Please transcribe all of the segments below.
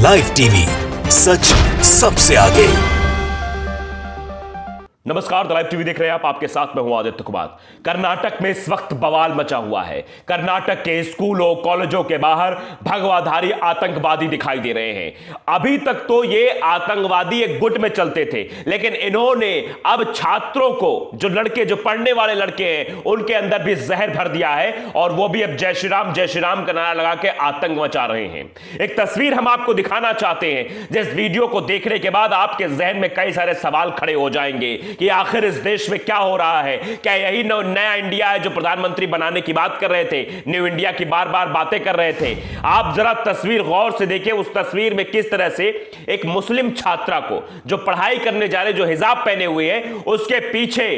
Live TV, सच सबसे आगे। नमस्कार, द लाइव टीवी देख रहे हैं आप। आपके साथ मैं हूं आदित्य कुमार। कर्नाटक में इस वक्त बवाल मचा हुआ है। कर्नाटक के स्कूलों कॉलेजों के बाहर भगवाधारी आतंकवादी दिखाई दे रहे हैं। अभी तक तो ये आतंकवादी एक गुट में चलते थे, लेकिन इन्होंने अब छात्रों को, जो पढ़ने वाले लड़के हैं, उनके अंदर भी जहर भर दिया है और वो भी अब जय श्री राम का नारा लगा के आतंक मचा रहे हैं। एक तस्वीर हम आपको दिखाना चाहते हैं, जिस वीडियो को देखने के बाद आपके जहन में कई सारे सवाल खड़े हो जाएंगे कि आखिर इस देश में क्या हो रहा है। क्या यही नया इंडिया है जो प्रधानमंत्री बनाने की बात कर रहे थे, न्यू इंडिया की बार बार बातें कर रहे थे। आप जरा तस्वीर गौर से देखिए। उस तस्वीर में किस तरह से एक मुस्लिम छात्रा को, जो पढ़ाई करने जा रहे, जो हिजाब पहने हुए हैं, उसके पीछे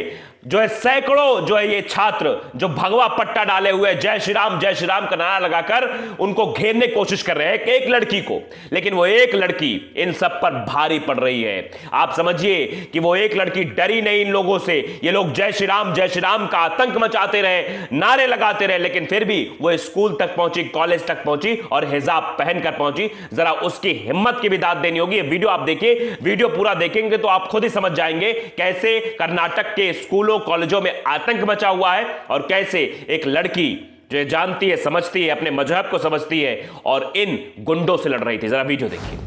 जो है सैकड़ों जो है ये छात्र जो भगवा पट्टा डाले हुए जय श्री राम का नारा लगाकर उनको घेरने की कोशिश कर रहे हैं एक लड़की को। लेकिन वो एक लड़की इन सब पर भारी पड़ रही है। आप समझिए कि वो एक लड़की डरी नहीं इन लोगों से। ये लोग जय श्री राम का आतंक मचाते रहे, नारे लगाते रहे, लेकिन फिर भी वो स्कूल तक पहुंची, कॉलेज तक पहुंची और हिजाब पहनकर पहुंची। जरा उसकी हिम्मत की भी दाद देनी होगी। ये वीडियो आप देखिए, वीडियो पूरा देखेंगे तो आप खुद ही समझ जाएंगे कैसे कर्नाटक के स्कूलों कॉलेजों में आतंक मचा हुआ है और कैसे एक लड़की जो जानती है, समझती है, अपने मजहब को समझती है और इन गुंडों से लड़ रही थी। जरा वीडियो देखिए।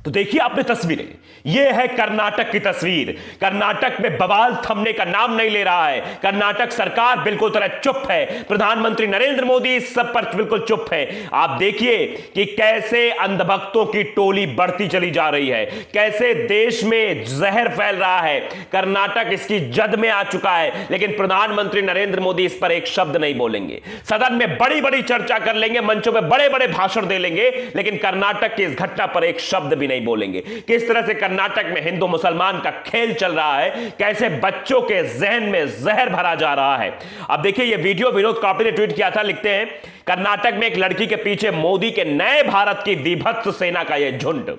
तो देखिए आपने तस्वीरें, यह है कर्नाटक की तस्वीर। कर्नाटक में बवाल थमने का नाम नहीं ले रहा है। कर्नाटक सरकार बिल्कुल तरह चुप है। प्रधानमंत्री नरेंद्र मोदी इस सब पर बिल्कुल चुप है। आप देखिए कि कैसे अंधभक्तों की टोली बढ़ती चली जा रही है, कैसे देश में जहर फैल रहा है। कर्नाटक इसकी जद में आ चुका है, लेकिन प्रधानमंत्री नरेंद्र मोदी इस पर एक शब्द नहीं बोलेंगे। सदन में बड़ी बड़ी चर्चा कर लेंगे, मंचों में बड़े बड़े भाषण दे लेंगे, लेकिन कर्नाटक की इस घटना पर एक शब्द भी नहीं बोलेंगे। किस तरह से कर्नाटक में हिंदू मुसलमान का खेल चल रहा है, कैसे बच्चों के जहन में जहर भरा जा रहा है। अब देखिए ये वीडियो विनोद कापड़ी ने ट्वीट किया था। लिखते हैं, कर्नाटक में एक लड़की के पीछे मोदी के नए भारत की विभत्स सेना का यह झुंड।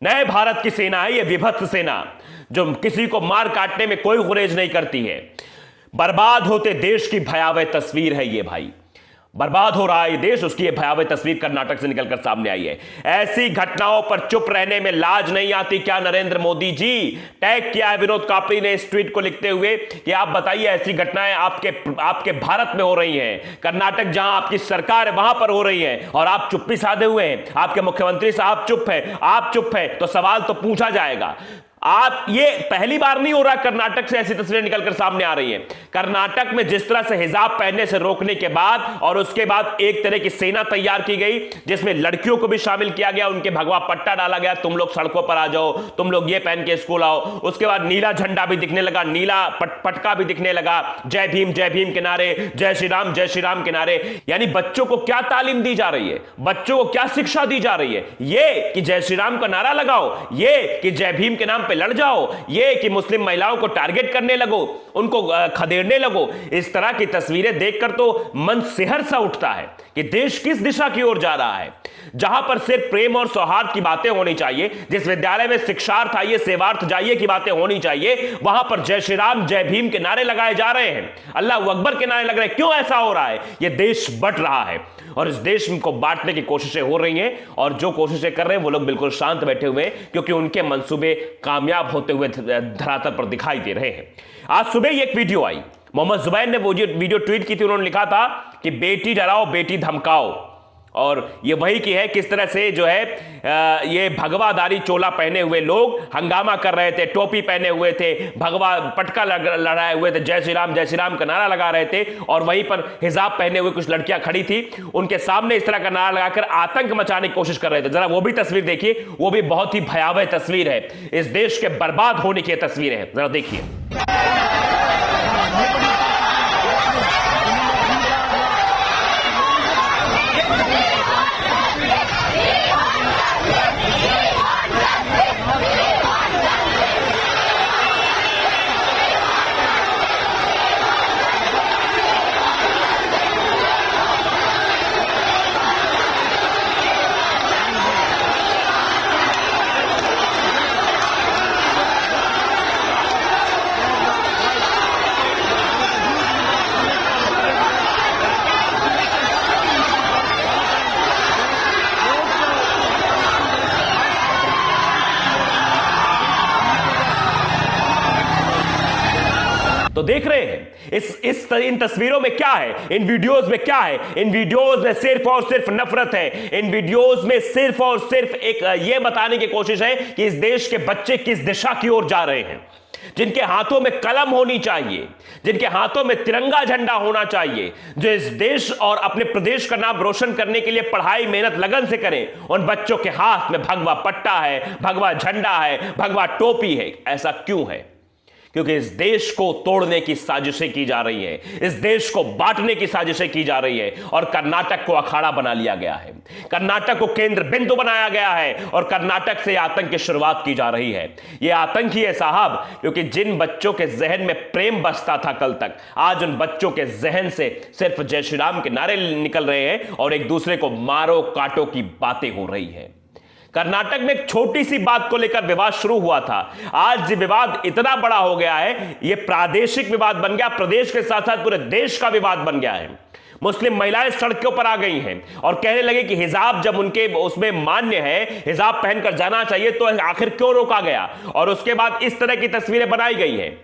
नए भारत की सेना है ये विभत्स सेना, जो किसी को मार काटने में कोई गुरेज नहीं करती है। बर्बाद होते देश की भयावह तस्वीर है ये भाई। बर्बाद हो रहा है ये देश, उसकी ये भयावह तस्वीर कर्नाटक से निकलकर सामने आई है। ऐसी घटनाओं पर चुप रहने में लाज नहीं आती क्या नरेंद्र मोदी जी? टैग किया है विनोद कापड़ी ने इस ट्वीट को लिखते हुए कि आप बताइए ऐसी घटनाएं आपके भारत में हो रही हैं, कर्नाटक जहां आपकी सरकार है वहां पर हो रही है और आप चुप्पी साधे हुए हैं। आपके मुख्यमंत्री साहब चुप है, आप चुप है, तो सवाल तो पूछा जाएगा। आप ये पहली बार नहीं हो रहा कर्नाटक से ऐसी तस्वीरें निकलकर सामने आ रही हैं। कर्नाटक में जिस तरह से हिजाब पहनने से रोकने के बाद और उसके बाद एक तरह की सेना तैयार की गई जिसमें लड़कियों को भी शामिल किया गया, उनके भगवा पट्टा डाला गया, तुम लोग सड़कों पर आ जाओ, तुम लोग ये पहन के स्कूल आओ। उसके बाद नीला झंडा भी दिखने लगा, नीला पटका भी दिखने लगा, जय भीम के नारे, जय श्री राम के नारे। यानी बच्चों को क्या तालीम दी जा रही है, बच्चों को क्या शिक्षा दी जा रही है? ये कि जय श्री राम का नारा लगाओ, ये कि जय भीम के नाम पे लड़ जाओ, ये कि मुस्लिम महिलाओं को टारगेट करने लगो, उनको खदेड़ने लगो, इस तरह की तस्वीरें देखकर तो मन सिहर सा उठता है कि देश किस दिशा की ओर जा रहा है। जहां पर सिर्फ प्रेम और सौहार्द की बातें होनी चाहिए, जिस विद्यालय में शिक्षार्थ आइए सेवार्थ जाइए की बातें होनी चाहिए, वहां पर जय श्री राम जय भीम के नारे लगाए जा रहे हैं, अल्लाह अकबर के नारे लग रहे हैं। क्यों ऐसा हो रहा है? यह देश बंट रहा है और इस देश को बांटने की कोशिशें हो रही हैं, और जो कोशिशें कर रहे हैं वो लोग बिल्कुल शांत बैठे हुए हैं, क्योंकि उनके मंसूबे कामयाब होते हुए धरातल पर दिखाई दे रहे हैं। आज सुबह ही एक वीडियो आई, मोहम्मद जुबैर ने वो वीडियो ट्वीट की थी। उन्होंने लिखा था कि बेटी डराओ बेटी धमकाओ, और ये वही की है किस तरह से जो है ये भगवाधारी चोला पहने हुए लोग हंगामा कर रहे थे, टोपी पहने हुए थे, भगवा पटका लड़ाए हुए थे, जय श्री राम का नारा लगा रहे थे, और वहीं पर हिजाब पहने हुए कुछ लड़कियां खड़ी थी, उनके सामने इस तरह का नारा लगाकर आतंक मचाने की कोशिश कर रहे थे। जरा वो भी तस्वीर देखिए, वो भी बहुत ही भयावह तस्वीर है, इस देश के बर्बाद होने की तस्वीर है, जरा देखिए। तो देख रहे हैं इन तस्वीरों में क्या है, इन वीडियोस में क्या है? इन वीडियोस में सिर्फ और सिर्फ नफरत है। इन वीडियोस में सिर्फ और सिर्फ एक ये बताने की कोशिश है कि इस देश के बच्चे किस दिशा की ओर जा रहे हैं। जिनके हाथों में कलम होनी चाहिए, जिनके हाथों में तिरंगा झंडा होना चाहिए, जो इस देश और अपने प्रदेश का नाम रोशन करने के लिए पढ़ाई मेहनत लगन से करें, उन बच्चों के हाथ में भगवा पट्टा है, भगवा झंडा है, भगवा टोपी है। ऐसा क्यों है? क्योंकि इस देश को तोड़ने की साजिशें की जा रही हैं, इस देश को बांटने की साजिशें की जा रही है, और कर्नाटक को अखाड़ा बना लिया गया है, कर्नाटक को केंद्र बिंदु बनाया गया है, और कर्नाटक से आतंक की शुरुआत की जा रही है। यह आतंक ही है साहब, क्योंकि जिन बच्चों के जहन में प्रेम बसता था कल तक, आज उन बच्चों के जहन से सिर्फ जय श्री राम के नारे निकल रहे हैं और एक दूसरे को मारो काटो की बातें हो रही है। कर्नाटक में एक छोटी सी बात को लेकर विवाद शुरू हुआ था, आज विवाद इतना बड़ा हो गया है, यह प्रादेशिक विवाद बन गया, प्रदेश के साथ साथ पूरे देश का विवाद बन गया है। मुस्लिम महिलाएं सड़कों पर आ गई हैं और कहने लगे कि हिजाब जब उनके उसमें मान्य है, हिजाब पहनकर जाना चाहिए, तो आखिर क्यों रोका गया? और उसके बाद इस तरह की तस्वीरें बनाई गई हैं।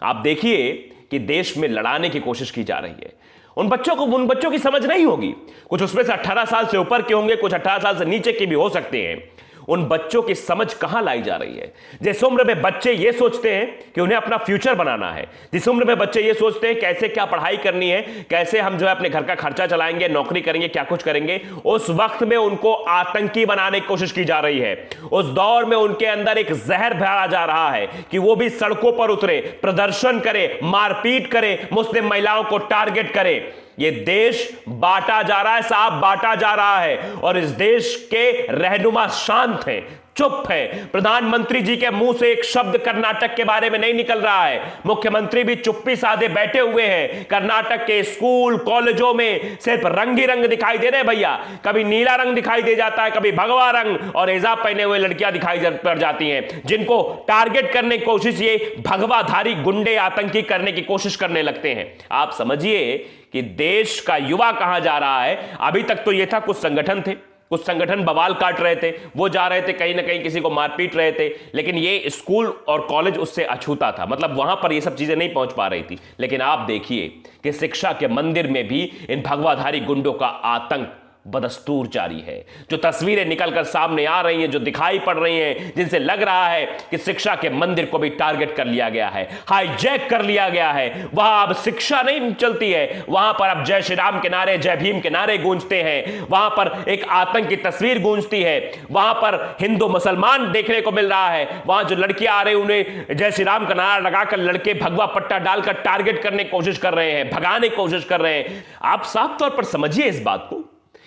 आप देखिए कि देश में लड़ाने की कोशिश की जा रही है। उन बच्चों की समझ नहीं होगी, कुछ उसमें से 18 साल से ऊपर के होंगे, कुछ 18 साल से नीचे के भी हो सकते हैं। उन बच्चों की समझ कहां लाई जा रही है? जिस उम्र में बच्चे ये सोचते हैं कि उन्हें अपना फ्यूचर बनाना है, जिस उम्र में बच्चे ये सोचते हैं कैसे क्या पढ़ाई करनी है, कैसे हम जो है अपने घर का खर्चा चलाएंगे, नौकरी करेंगे, क्या कुछ करेंगे, उस वक्त में उनको आतंकी बनाने की कोशिश की जा रही है। उस दौर में उनके अंदर एक जहर भरा जा रहा है कि वो भी सड़कों पर उतरे, प्रदर्शन करे, मारपीट करे, मुस्लिम महिलाओं को टारगेट करे। ये देश बांटा जा रहा है साहब, बांटा जा रहा है, और इस देश के रहनुमा शांत हैं, चुप है। प्रधानमंत्री जी के मुंह से एक शब्द कर्नाटक के बारे में नहीं निकल रहा है, मुख्यमंत्री भी चुप्पी साधे बैठे हुए हैं। कर्नाटक के स्कूल कॉलेजों में सिर्फ रंग ही रंग दिखाई दे रहे हैं भैया, कभी नीला रंग दिखाई दे जाता है, कभी भगवा रंग, और हिजाब पहने हुए लड़कियां दिखाई पड़ जाती हैं, जिनको टारगेट करने की कोशिश ये भगवाधारी गुंडे आतंकी करने की कोशिश करने लगते हैं। आप समझिए कि देश का युवा कहां जा रहा है। अभी तक तो यह था कुछ संगठन थे, कुछ संगठन बवाल काट रहे थे, वो जा रहे थे कहीं ना कहीं किसी को मारपीट रहे थे, लेकिन ये स्कूल और कॉलेज उससे अछूता था, मतलब वहां पर ये सब चीजें नहीं पहुंच पा रही थी। लेकिन आप देखिए कि शिक्षा के मंदिर में भी इन भगवाधारी गुंडों का आतंक बदस्तूर जारी है। जो तस्वीरें निकलकर सामने आ रही हैं, जो दिखाई पड़ रही हैं, जिनसे लग रहा है कि शिक्षा के मंदिर को भी टारगेट कर लिया गया है, हाईजैक कर लिया गया है। वहां अब शिक्षा नहीं चलती है, वहां पर अब जय श्री राम के नारे, जय भीम के नारे गूंजते हैं, वहां पर एक आतंक की तस्वीर गूंजती है, वहां पर हिंदू मुसलमान देखने को मिल रहा है। वहां जो लड़कियां आ रही उन्हें जय श्री राम का नारा लगाकर लड़के भगवा पट्टा डालकर टारगेट करने की कोशिश कर रहे हैं, भगाने की कोशिश कर रहे हैं। आप साफ तौर पर समझिए इस बात को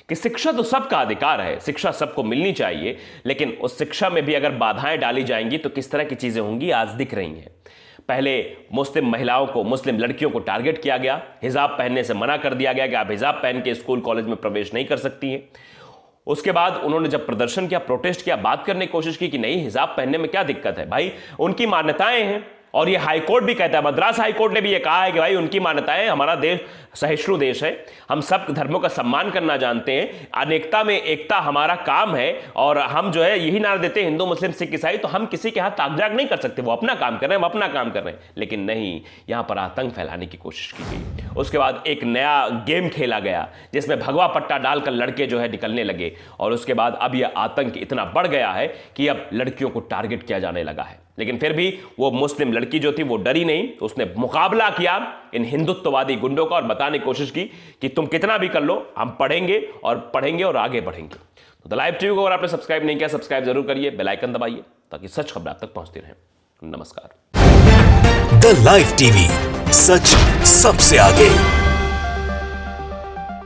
कि शिक्षा तो सबका अधिकार है, शिक्षा सबको मिलनी चाहिए, लेकिन उस शिक्षा में भी अगर बाधाएं डाली जाएंगी तो किस तरह की चीजें होंगी आज दिख रही हैं। पहले मुस्लिम महिलाओं को, मुस्लिम लड़कियों को टारगेट किया गया, हिजाब पहनने से मना कर दिया गया कि आप हिजाब पहन के स्कूल कॉलेज में प्रवेश नहीं कर सकती हैं। उसके बाद उन्होंने जब प्रदर्शन किया, प्रोटेस्ट किया, बात करने की कोशिश की कि नहीं, हिजाब पहनने में क्या दिक्कत है, भाई उनकी मान्यताएं हैं। और ये हाईकोर्ट भी कहता है, मद्रास हाईकोर्ट ने भी ये कहा है कि भाई उनकी मान्यताएं, हमारा देश सहिष्णु देश है, हम सब धर्मों का सम्मान करना जानते हैं, अनेकता में एकता हमारा काम है, और हम जो है यही नारा देते हैं हिंदू मुस्लिम सिख ईसाई, तो हम किसी के हाथ ताकझाक नहीं कर सकते, वो अपना काम कर रहे हैं, हम अपना काम कर रहे हैं। लेकिन नहीं, यहां पर आतंक फैलाने की कोशिश की गई। उसके बाद एक नया गेम खेला गया जिसमें भगवा पट्टा डालकर लड़के जो है निकलने लगे, और उसके बाद अब यह आतंक इतना बढ़ गया है कि अब लड़कियों को टारगेट किया जाने लगा है। लेकिन फिर भी वो मुस्लिम लड़की जो थी वो डरी नहीं, तो उसने मुकाबला किया इन हिंदुत्ववादी गुंडों का और बताने की कोशिश की कि तुम कितना भी कर लो, हम पढ़ेंगे और आगे बढ़ेंगे। तो द लाइव टीवी को अगर आपने सब्सक्राइब नहीं किया, सब्सक्राइब जरूर करिए, बेल आइकन दबाइए ताकि सच खबर आप तक पहुंचती रहे। नमस्कार। द लाइव टीवी, सच सबसे आगे।